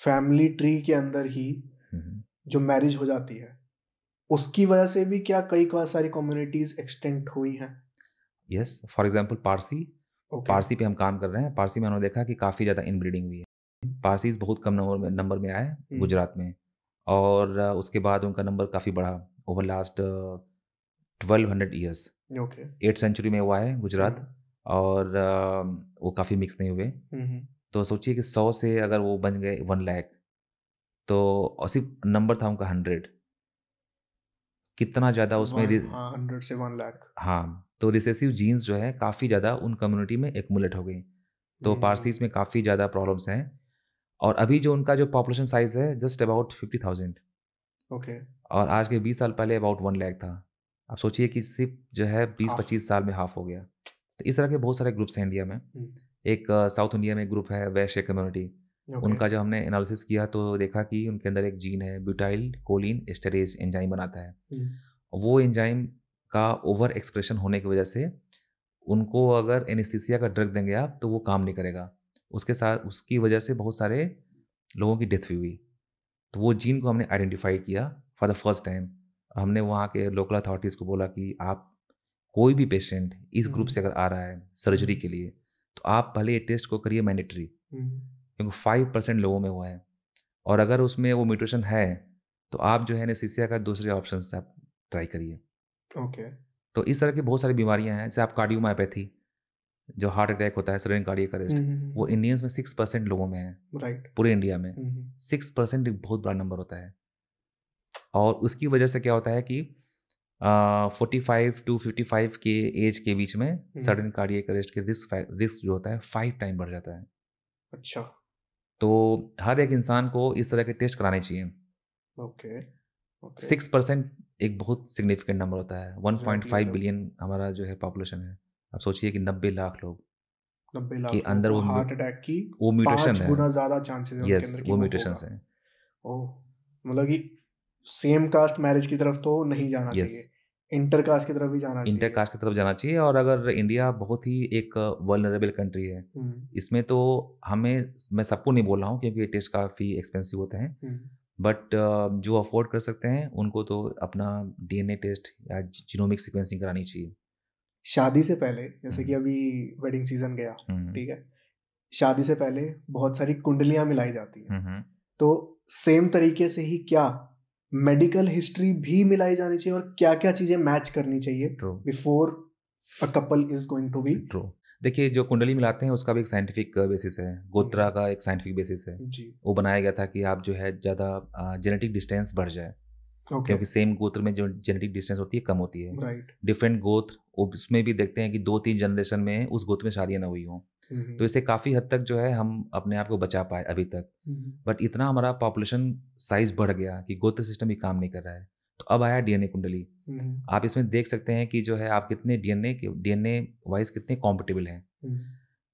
Family tree के अंदर ही जो मैरिज हो जाती है, उसकी वजह से भी क्या कई सारी कम्युनिटीज एक्सटेंट हुई हैं? Yes, for example Parsi okay. Parsi पे हम काम कर रहे हैं। पारसी में हमने देखा कि काफ़ी ज़्यादा इनब्रीडिंग हुई है। पारसीज़ बहुत कम नंबर में आए गुजरात में, और उसके बाद उनका नंबर काफ़ी बढ़ा over last 1200 years. Okay. 8th century में हुआ है गुजरात, और वो काफ़ी मिक्स नहीं हुए। तो सोचिए कि 100 से अगर वो बन गए 1 लाख, तो और सिर्फ नंबर था उनका 100, कितना ज़्यादा उसमें हाँ, 100 से 1 लाख। हाँ, तो रिसेसिव जीन्स जो है काफ़ी ज़्यादा उन कम्युनिटी में एक्युमुलेट हो गई। तो पारसीज़ में काफ़ी ज़्यादा प्रॉब्लम्स हैं, और अभी जो उनका जो पॉपुलेशन साइज़ है जस्ट अबाउट 50,000, ओके। और आज के 20 साल पहले अबाउट 1 लाख था। आप सोचिए कि सिर्फ जो है हाफ। 20-25 साल में हाफ़ हो गया। तो इस तरह के बहुत सारे ग्रुप्स हैं इंडिया में। एक साउथ इंडिया में ग्रुप है वैश्य कम्युनिटी। ओके। उनका जब हमने एनालिसिस किया तो देखा कि उनके अंदर एक जीन है, ब्यूटाइल कोलिन एस्टरेज एंजाइम बनाता है। वो एंजाइम का ओवर एक्सप्रेशन होने की वजह से उनको अगर एनेस्थीसिया का ड्रग देंगे आप तो वो काम नहीं करेगा। उसके साथ उसकी वजह से बहुत सारे लोगों की डेथ भी हुई। तो वो जीन को हमने आइडेंटिफ़ाई किया फॉर द फर्स्ट टाइम। हमने वहाँ के लोकल अथॉरिटीज़ को बोला कि आप कोई भी पेशेंट इस ग्रुप से अगर आ रहा है सर्जरी के लिए, तो आप पहले ये टेस्ट को करिए मैंडेटरी, क्योंकि 5% लोगों में हुआ है, और अगर उसमें वो म्यूटेशन है, तो आप जो है एनेस्थीसिया का दूसरे ऑप्शन से आप ट्राई करिए। ओके। तो इस तरह की बहुत सारी बीमारियाँ हैं, जैसे आप कार्डियोमायोपैथी, जो हार्ट अटैक होता है, सडन कार्डियक अरेस्ट, वो इंडियंस में 6% लोगों में है, राइट। पूरे इंडिया में। 6% एक बहुत बड़ा नंबर होता है, और उसकी वजह से क्या होता है कि 45 टू 55 के एज के बीच में सडन कार्डियक अरेस्ट के रिस्क जो होता है 5 टाइम बढ़ जाता है। अच्छा। तो हर एक इंसान को इस तरह के टेस्ट कराने चाहिए। ओके। ओके। 6% एक बहुत सिग्निफिकेंट नंबर होता है। एग्जैक्टली 1.5 मतलब बिलियन हमारा जो है पॉपुलेशन है। आप सोचिए कि 90 लाख लोग 90 के लाख लोगों अंदर को हार्ट अटैक की वो म्यूटेशन 5 है। गुना ज्यादा चांसेस है उनके अंदर यस, कि वो वो म्यूटेशंस होगा। हैं। ओह। मतलब कि सेम कास्ट मैरिज की तरफ तो नहीं जाना यस, चाहिए, इंटर कास्ट की तरफ भी जाना इंटर चाहिए। कास्ट की तरफ जाना चाहिए, और अगर इंडिया बहुत ही एक वल्नरेबल कंट्री है, इसमें तो हमें मैं सबको नहीं बोल रहा हूँ क्योंकि ये टेस्ट काफ़ी एक्सपेंसिव होते हैं, बट जो अफोर्ड कर सकते हैं उनको तो अपना डीएनए टेस्ट या जीनोमिक सीक्वेंसिंग करानी चाहिए। शादी से पहले, जैसे कि हुँ, अभी वेडिंग सीजन गया, हुँ, ठीक है, शादी से पहले बहुत सारी कुंडलियां मिलाई जाती हैं। हुँ, हुँ, तो सेम तरीके से ही क्या मेडिकल हिस्ट्री भी मिलाई जानी चाहिए, और क्या क्या चीजें मैच करनी चाहिए true, before a couple is going to be? True. देखिए, जो कुंडली मिलाते हैं उसका भी एक साइंटिफिक बेसिस है, गोत्रा का एक साइंटिफिक बेसिस है। जी। वो बनाया गया था कि आप जो है ज़्यादा जेनेटिक डिस्टेंस बढ़ जाए, ओके। क्योंकि सेम गोत्र में जो जेनेटिक डिस्टेंस होती है कम होती है। राइट। डिफरेंट गोत्र उसमें भी देखते हैं कि 2-3 जनरेशन में उस गोत्र में शादियाँ ना हुई हों। तो इससे काफ़ी हद तक जो है हम अपने आप को बचा पाए अभी तक। बट इतना हमारा पॉपुलेशन साइज़ बढ़ गया कि गोत्र सिस्टम ही काम नहीं कर रहा है। तो अब आया डीएनए कुंडली। आप इसमें देख सकते हैं कि जो है आप कितने डीएनए वाइज़ कितने कॉम्पैटिबल हैं।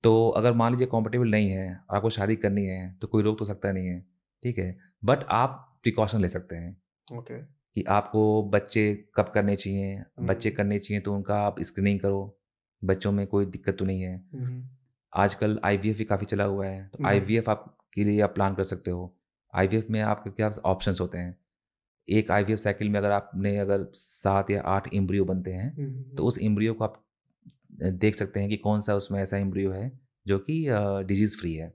तो अगर मान लीजिए कॉम्पैटिबल नहीं है, आपको शादी करनी है, तो कोई रोक तो सकता नहीं है, ठीक है? बट आप प्रिकॉशन ले सकते हैं ओके। कि आपको बच्चे कब करने चाहिए। बच्चे करने चाहिए तो उनका आप स्क्रीनिंग करो, बच्चों में कोई दिक्कत तो नहीं है। आजकल आईवीएफ भी काफ़ी चला हुआ है, तो आईवीएफ आप के लिए आप प्लान कर सकते हो। आईवीएफ में आपके पास ऑप्शंस होते हैं। एक आईवीएफ साइकिल में अगर 7 या 8 एम्ब्रियो बनते हैं, तो उस एम्ब्रियो को आप देख सकते हैं कि कौन-सा उसमें ऐसा एम्ब्रियो है जो कि डिजीज़ फ्री है।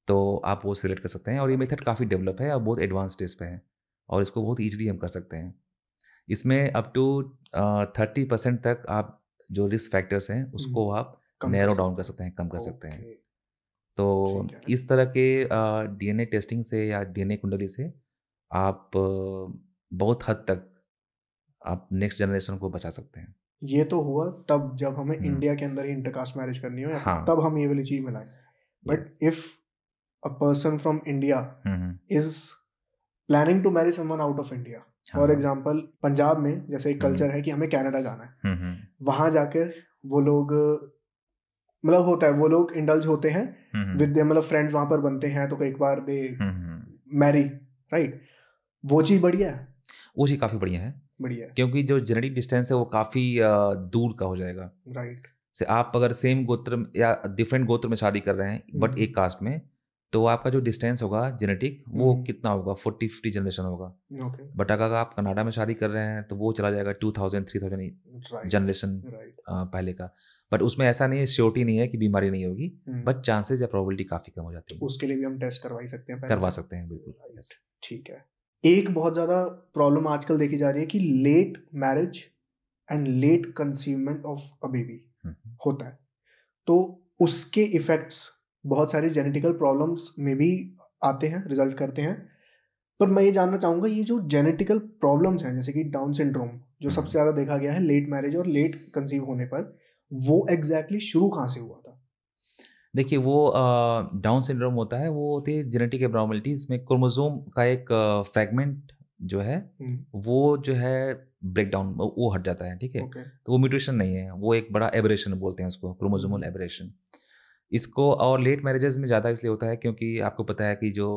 तो आप वो सिलेक्ट कर सकते हैं, और ये मेथड काफ़ी डेवलप है और बहुत एडवांस स्टेज पे है, और इसको बहुत ईज़िली हम कर सकते हैं। इसमें अप टू 30% तक आप जो रिस्क फैक्टर्स हैं, उसको आप कम कर नैरो डाउन कर सकते सकते हैं, कम कर हैं। सकते हैं। ओके। तो ठीक है। इस तरह के डीएनए टेस्टिंग से या डीएनए कुंडली से आप बहुत हद तक आप नेक्स्ट जनरेशन को बचा सकते हैं। ये तो हुआ तब जब हमें हुँ, इंडिया के अंदर ही इंटरकास्ट मैरिज करनी हो, या फिर हाँ, तब हम ये वाली चीज मिलाएं। या but if a person from India hmm, hmm, is planning to marry someone out of India, हाँ, फॉर हाँ। एग्जाम्पल पंजाब में जैसे एक हुँ, हुँ, कल्चर है कि हमें कनाडा जाना है, हुँ, हुँ, वहां जाकर वो लोग, मतलब होता है वो लोग इंडल्ज होते हैं हुँ, हुँ, विद, मतलब फ्रेंड्स वहां पर बनते हैं तो एक बार दे हुँ, हुँ। Mary, right? वो चीज बढ़िया है। वो चीज़ काफ़ी बढ़िया है, बढ़िया है। क्योंकि जो जेनेटिक डिस्टेंस है वो काफ़ी दूर का हो जाएगा। राइट। से आप अगर सेम गोत्र या डिफरेंट गोत्र में शादी कर रहे हैं बट एक कास्ट में, तो आपका जो डिस्टेंस होगा जेनेटिक वो कितना होगा, 40-50 जनरेशन होगा। बट अगर आप कनाडा में शादी कर रहे हैं तो वो चला जाएगा 2000-3000 जनरेशन पहले का। बट उसमें ऐसा नहीं है, श्योरिटी नहीं है कि बीमारी नहीं होगी, बट चांसेस या प्रोबेबिलिटी काफ़ी कम हो जाती है। उसके लिए भी हम टेस्ट करवा ही सकते हैं, करवा सकते हैं बिल्कुल। ठीक है। एक बहुत ज़्यादा प्रॉब्लम आजकल देखी जा रही है कि late marriage and late conceivement of a baby होता है, तो उसके इफेक्ट्स बहुत सारे जेनेटिकल प्रॉब्लम्स में भी आते हैं, रिजल्ट करते हैं। पर मैं ये जानना चाहूँगा, ये जो जेनेटिकल प्रॉब्लम्स हैं जैसे कि डाउन सिंड्रोम जो सबसे ज़्यादा देखा गया है लेट मैरिज और लेट कंसीव होने पर, वो एग्जैक्टली शुरू कहाँ से हुआ था? देखिए वो डाउन सिंड्रोम होता है, वो होती है जेनेटिक एब्नॉर्मलिटीज में क्रोमोसोम का एक फ्रैगमेंट जो है वो जो है ब्रेक डाउन वो हट जाता है, ठीक है। तो वो म्यूटेशन नहीं है, वो एक बड़ा एबरेशन बोलते हैं उसको, क्रोमोसोमल एबरेशन। इसको और लेट मैरिजेस में ज़्यादा इसलिए होता है क्योंकि आपको पता है कि जो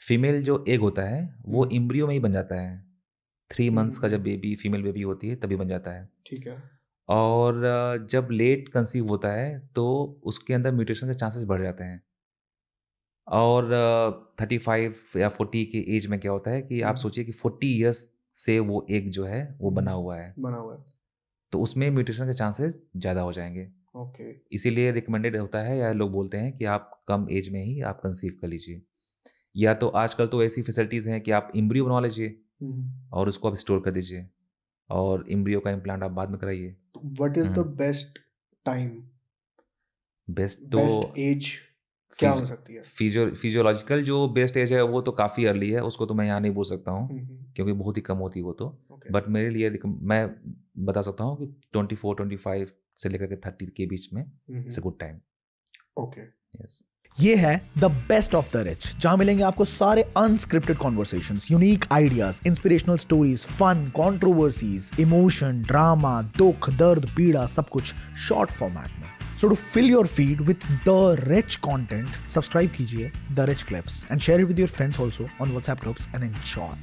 फीमेल जो एग होता है वो इम्ब्रियो में ही बन जाता है। 3 मंथ्स का जब बेबी फीमेल बेबी होती है तभी बन जाता है, ठीक है। और जब लेट कंसीव होता है तो उसके अंदर म्यूटेशन के चांसेस बढ़ जाते हैं। और 35 या 40 की एज में क्या होता है कि आप सोचिए कि 40 इयर्स से वो एग जो है वो बना हुआ है, तो उसमें म्यूटेशन के चांसेस ज़्यादा हो जाएंगे। इसीलिए रिकमेंडेड होता है या लोग बोलते हैं कि आप कम एज में ही आप कंसीव कर लीजिए, या तो आजकल तो ऐसी फैसिलिटीज़ हैं कि आप एम्ब्रियो बनवा लीजिए और उसको आप स्टोर कर दीजिए और एम्ब्रियो का इम्प्लांट आप बाद में कराइए। What is the best time, best age क्या हो सकती है? फिजियोलॉजिकल जो बेस्ट एज है वो तो काफ़ी अर्ली है, उसको तो मैं यहाँ नहीं बोल सकता हूँ क्योंकि बहुत ही कम होती है वो तो। बट मेरे लिए मैं बता सकता हूँ कि 24-25 से लेकर के 30 के बीच में it's a good time. Okay, yes. ये है the best of the rich, जहां मिलेंगे आपको सारे unscripted conversations, unique ideas, inspirational stories, fun, controversies, emotion, drama, दुख, दर्द, पीड़ा, सब कुछ शॉर्ट फॉर्मेट में। So to fill your feed with the rich content, subscribe कीजिए The Rich Clips and share it with your friends also on WhatsApp groups and enjoy.